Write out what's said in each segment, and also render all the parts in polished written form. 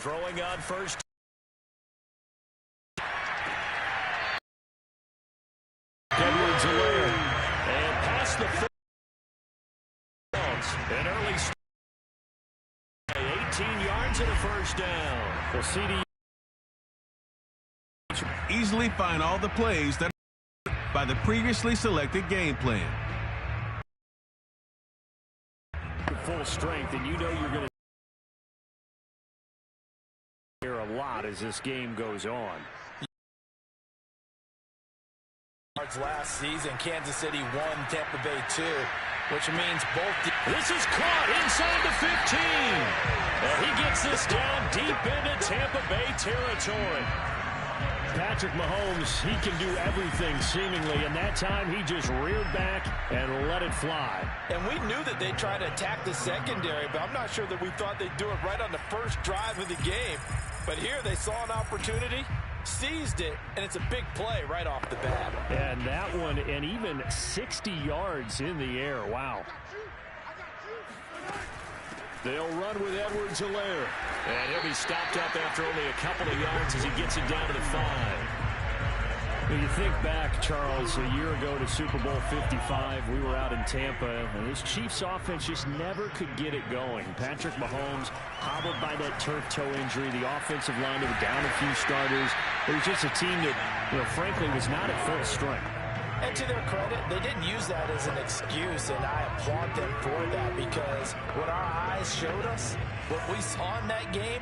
throwing on first. Edwards-Helaire. And past the foot. An early 18 yards and a first down. Well, CD easily find all the plays that are by the previously selected game plan. Full strength, and you know you're going to hear a lot as this game goes on. Last season, Kansas City won, Tampa Bay 2, which means both. This is caught inside the 15. And he gets this down deep into Tampa Bay territory. Patrick Mahomes, he can do everything seemingly, and that time he just reared back and let it fly. And we knew that they'd try to attack the secondary, but I'm not sure that we thought they'd do it right on the first drive of the game. But here they saw an opportunity, seized it, and it's a big play right off the bat. And that one, and even 60 yards in the air. Wow. They'll run with Edwards-Helaire. And he'll be stopped up after only a couple of yards as he gets it down to the 5. When you think back, Charles, a year ago to Super Bowl 55, we were out in Tampa, and this Chiefs offense just never could get it going. Patrick Mahomes hobbled by that turf toe injury. The offensive line, they were down a few starters. It was just a team that, frankly, was not at full strength. And to their credit, they didn't use that as an excuse, and I applaud them for that, because what our eyes showed us, what we saw in that game,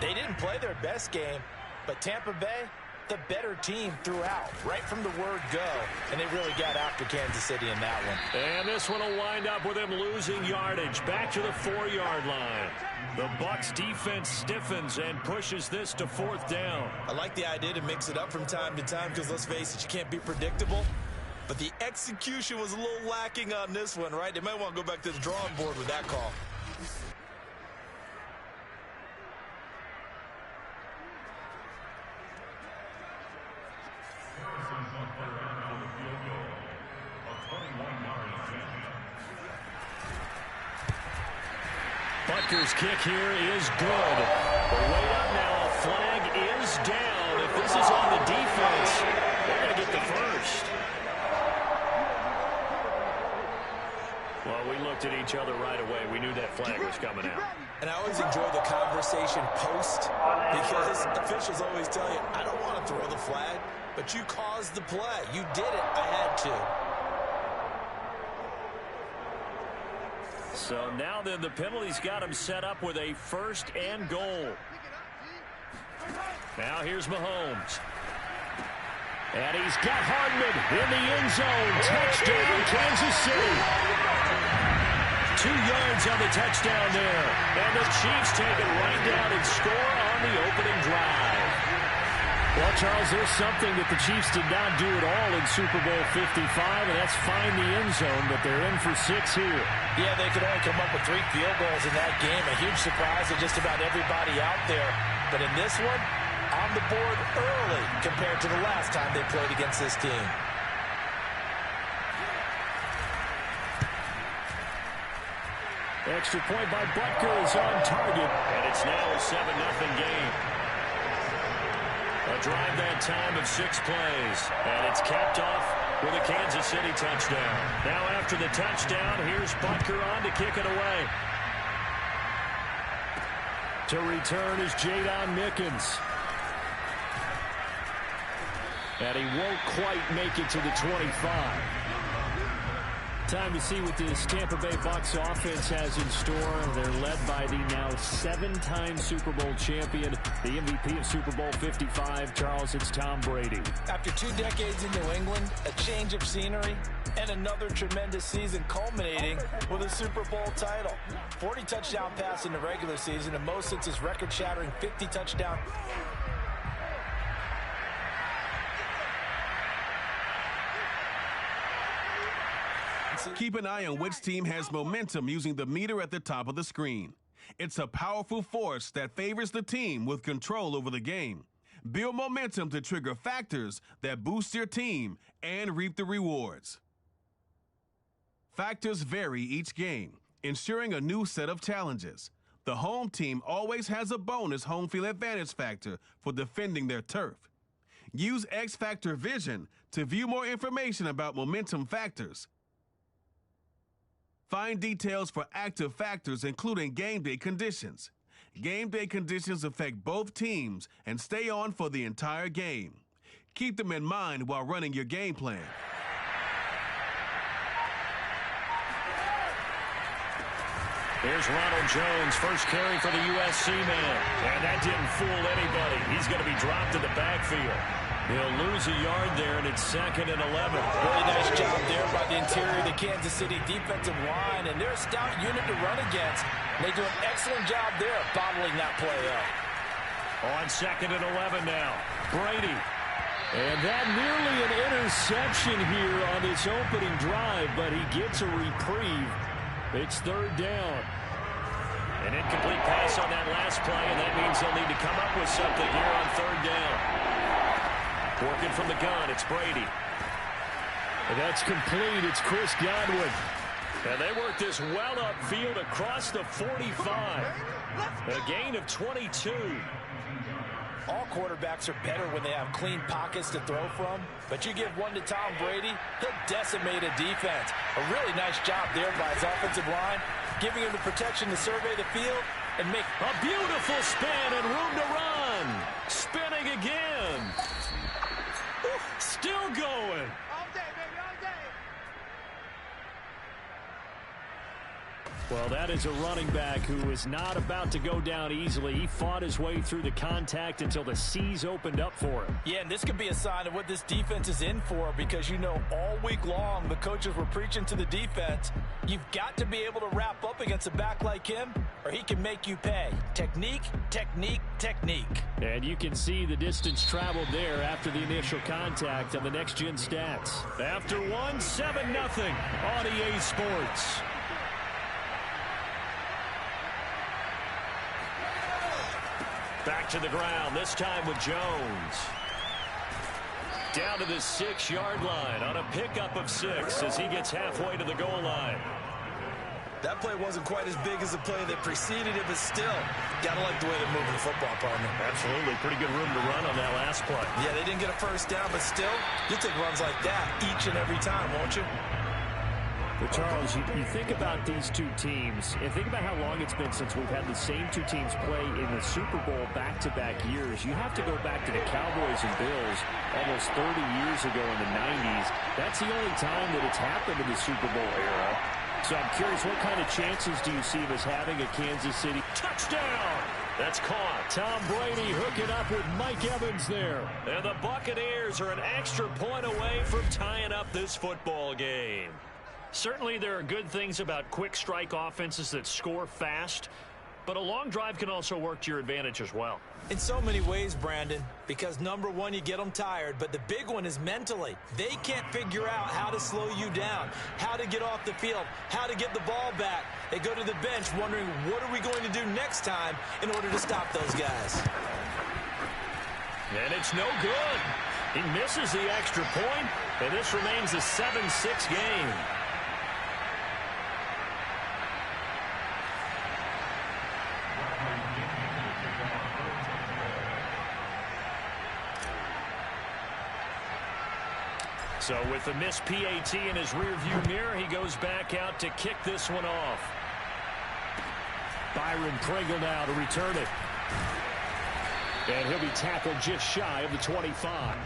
they didn't play their best game, but Tampa Bay, the better team throughout, right from the word go, and they really got after Kansas City in that one. And this one will wind up with them losing yardage back to the 4-yard line. The Bucs defense stiffens and pushes this to 4th down. I like the idea to mix it up from time to time because, let's face it, you can't be predictable. But the execution was a little lacking on this one, right? They might want to go back to the drawing board with that call. Butker's kick here is good. But wait up now. A flag is down. If this is on the defense, they're going to get the first. Well, we looked at each other right away. We knew that flag was coming out. And I always enjoy the conversation post, because officials always tell you, I don't want to throw the flag, but you caused the play. You did it. I had to. So now then, the penalty's got him set up with a 1st and goal. Now here's Mahomes. And he's got Hardman in the end zone. Touchdown, Kansas City. 2 yards on the touchdown there. And the Chiefs take it right down and score on the opening drive. Well, Charles, there's something that the Chiefs did not do at all in Super Bowl 55, and that's find the end zone, but they're in for 6 here. Yeah, they could only come up with 3 field goals in that game. A huge surprise to just about everybody out there. But in this one, on the board early compared to the last time they played against this team. Extra point by Butker is on target, and it's now a 7-0 game. A drive that time of 6 plays, and it's capped off with a Kansas City touchdown. Now after the touchdown, here's Butker on to kick it away. To return is Jadon Mickens. And he won't quite make it to the 25. Time to see what this Tampa Bay Bucs offense has in store. They're led by the now 7-time Super Bowl champion, the MVP of Super Bowl 55, Charles, it's Tom Brady. After 2 decades in New England, a change of scenery, and another tremendous season culminating with a Super Bowl title. 40 touchdown pass in the regular season, and most since his record-shattering 50 touchdown. Keep an eye on which team has momentum using the meter at the top of the screen. It's a powerful force that favors the team with control over the game. Build momentum to trigger factors that boost your team and reap the rewards. Factors vary each game, ensuring a new set of challenges. The home team always has a bonus home field advantage factor for defending their turf. Use X Factor Vision to view more information about momentum factors. Find details for active factors, including game day conditions. Game day conditions affect both teams and stay on for the entire game. Keep them in mind while running your game plan. Here's Ronald Jones, first carry for the USC man. And that didn't fool anybody. He's going to be dropped in the backfield. He'll lose a yard there, and it's 2nd and 11. Really nice job there by the interior of the Kansas City defensive line, and they're a stout unit to run against. They do an excellent job there bottling that play up. On 2nd and 11 now, Brady. And that nearly an interception here on this opening drive, but he gets a reprieve. It's 3rd down. An incomplete pass on that last play, and that means they'll need to come up with something here on 3rd down. Working from the gun, it's Brady. And that's complete. It's Chris Godwin. And they work this well upfield across the 45. A gain of 22. All quarterbacks are better when they have clean pockets to throw from, but you give one to Tom Brady, he'll decimate a defense. A really nice job there by his offensive line, giving him the protection to survey the field and make a beautiful spin and room to run. Spinning again. Still going. All day, baby, all day. Well, that is a running back who is not about to go down easily. He fought his way through the contact until the seas opened up for him. Yeah, and this could be a sign of what this defense is in for, because you know all week long the coaches were preaching to the defense, you've got to be able to wrap up against a back like him or he can make you pay. Technique, technique, technique. And you can see the distance traveled there after the initial contact on the next-gen stats. After one, 7-0 on EA Sports. Back to the ground, this time with Jones. Down to the 6-yard line on a pickup of 6 as he gets halfway to the goal line. That play wasn't quite as big as the play that preceded it, but still, gotta like the way they're moving the football, partner. Absolutely, pretty good room to run on that last play. Yeah, they didn't get a first down, but still, you'll take runs like that each and every time, won't you? Well, Charles, you think about these two teams, and think about how long it's been since we've had the same two teams play in the Super Bowl back-to-back years. You have to go back to the Cowboys and Bills almost 30 years ago in the 90s. That's the only time that it's happened in the Super Bowl era. So I'm curious, what kind of chances do you see of us having a Kansas City touchdown? That's caught. Tom Brady hooking up with Mike Evans there. And the Buccaneers are an extra point away from tying up this football game. Certainly there are good things about quick strike offenses that score fast, but a long drive can also work to your advantage as well. In so many ways, Brandon, because number one, you get them tired, but the big one is mentally. They can't figure out how to slow you down, how to get off the field, how to get the ball back. They go to the bench wondering, what are we going to do next time in order to stop those guys? And it's no good. He misses the extra point, and this remains a 7-6 game. So with the missed PAT in his rearview mirror, he goes back out to kick this one off. Byron Pringle now to return it. And he'll be tackled just shy of the 25.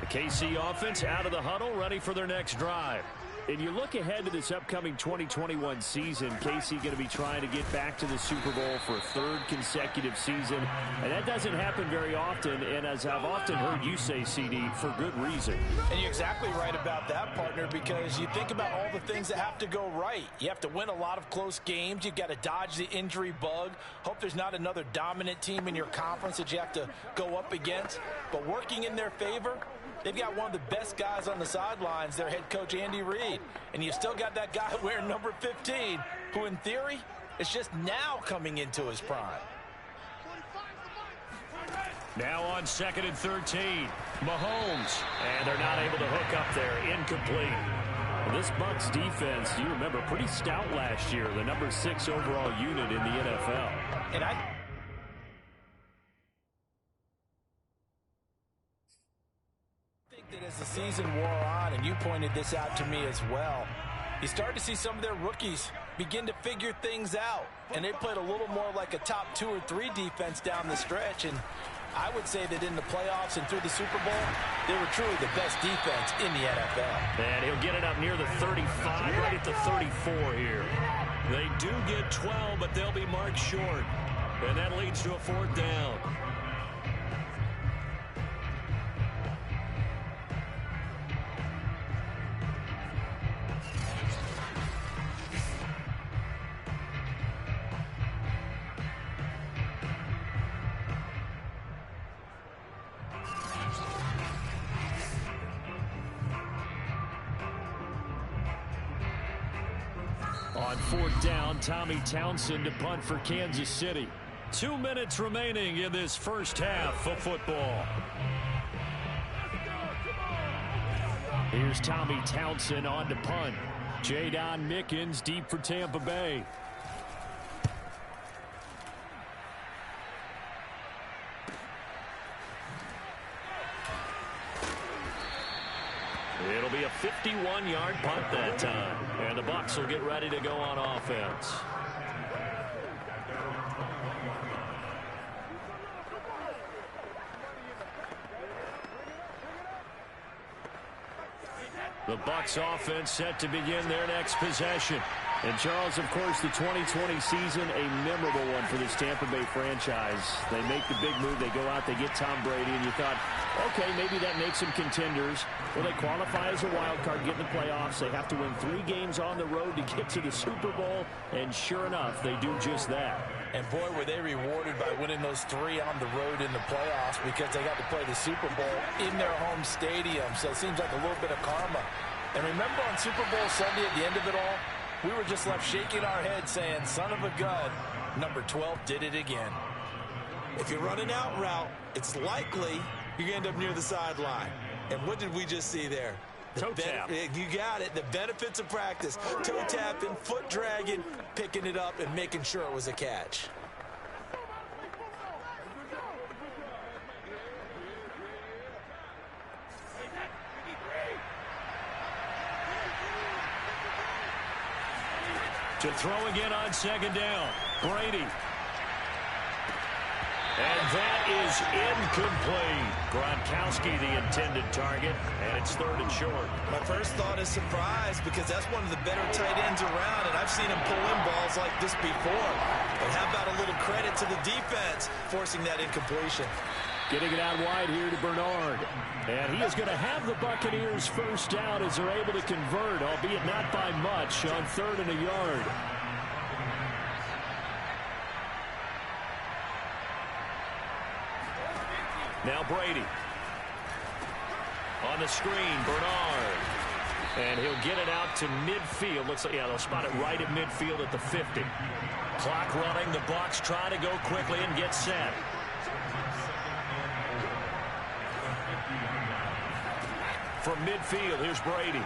The KC offense out of the huddle, ready for their next drive. And you look ahead to this upcoming 2021 season, KC going to be trying to get back to the Super Bowl for a 3rd consecutive season. And that doesn't happen very often, and as I've often heard you say, CD, for good reason. And you're exactly right about that, partner, because you think about all the things that have to go right. You have to win a lot of close games. You've got to dodge the injury bug. Hope there's not another dominant team in your conference that you have to go up against. But working in their favor, they've got one of the best guys on the sidelines, their head coach, Andy Reid. And you still got that guy wearing number 15, who in theory is just now coming into his prime. Now on 2nd and 13. Mahomes. And they're not able to hook up there. Incomplete. This Bucs defense, you remember, pretty stout last year. The number 6 overall unit in the NFL. And I think that as the season wore on, and you pointed this out to me as well, you start to see some of their rookies begin to figure things out. And they played a little more like a top 2 or 3 defense down the stretch. And I would say that in the playoffs and through the Super Bowl, they were truly the best defense in the NFL. And he'll get it up near the 35, right at the 34 here. They do get 12, but they'll be marked short. And that leads to a 4th down. On 4th down, Tommy Townsend to punt for Kansas City. 2 minutes remaining in this first half of football. Here's Tommy Townsend on to punt. Jadon Mickens deep for Tampa Bay. It'll be a 51-yard punt that time. And the Bucs will get ready to go on offense. The Bucs offense set to begin their next possession. And Charles, of course, the 2020 season, a memorable one for this Tampa Bay franchise. They make the big move. They go out, they get Tom Brady, and you thought, okay, maybe that makes them contenders. Well, they qualify as a wild card, get in the playoffs. They have to win 3 games on the road to get to the Super Bowl, and sure enough, they do just that. And boy, were they rewarded by winning those 3 on the road in the playoffs because they got to play the Super Bowl in their home stadium. So it seems like a little bit of karma. And remember on Super Bowl Sunday at the end of it all, we were just left shaking our heads saying, son of a gun, number 12 did it again. If you're running out route, it's likely you're going to end up near the sideline. And what did we just see there? Toe tap. You got it. The benefits of practice. Toe tapping, foot dragging, picking it up, and making sure it was a catch. To throw again on 2nd down. Brady. And that is incomplete. Gronkowski, the intended target, and it's 3rd and short. My first thought is surprise because that's one of the better tight ends around, and I've seen him pull in balls like this before. But how about a little credit to the defense forcing that incompletion? Getting it out wide here to Bernard. And he is going to have the Buccaneers first down as they're able to convert, albeit not by much, on 3rd and a yard. Now Brady. On the screen, Bernard. And he'll get it out to midfield. Looks like, yeah, they'll spot it right at midfield at the 50. Clock running. The Bucs try to go quickly and get set. From midfield, here's Brady.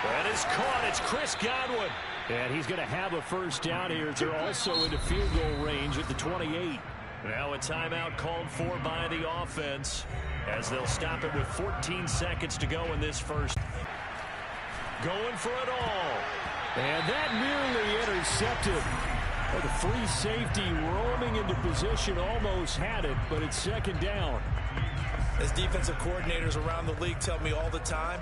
And it's caught. It's Chris Godwin. And he's going to have a first down here. They're also into field goal range at the 28. Now a timeout called for by the offense as they'll stop it with 14 seconds to go in this first. Going for it all. And that nearly intercepted. Oh, the free safety roaming into position almost had it, but it's 2nd down. As defensive coordinators around the league tell me all the time,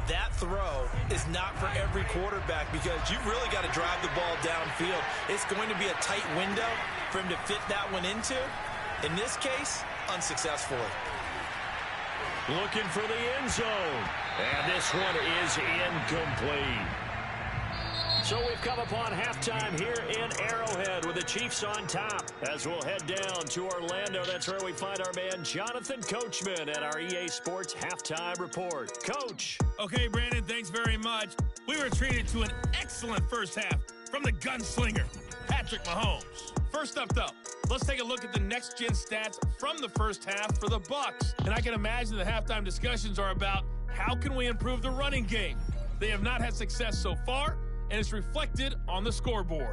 that throw is not for every quarterback because you've really got to drive the ball downfield. It's going to be a tight window for him to fit that one into. In this case, unsuccessfully. Looking for the end zone. And this one is incomplete. So we've come upon halftime here in Arrowhead with the Chiefs on top. As we'll head down to Orlando, that's where we find our man Jonathan Coachman at our EA Sports Halftime Report. Coach. Okay, Brandon, thanks very much. We were treated to an excellent first half from the gunslinger, Patrick Mahomes. First up, though, Let's take a look at the next-gen stats from the first half for the Bucs. And I can imagine the halftime discussions are about how can we improve the running game. They have not had success so far, and it's reflected on the scoreboard.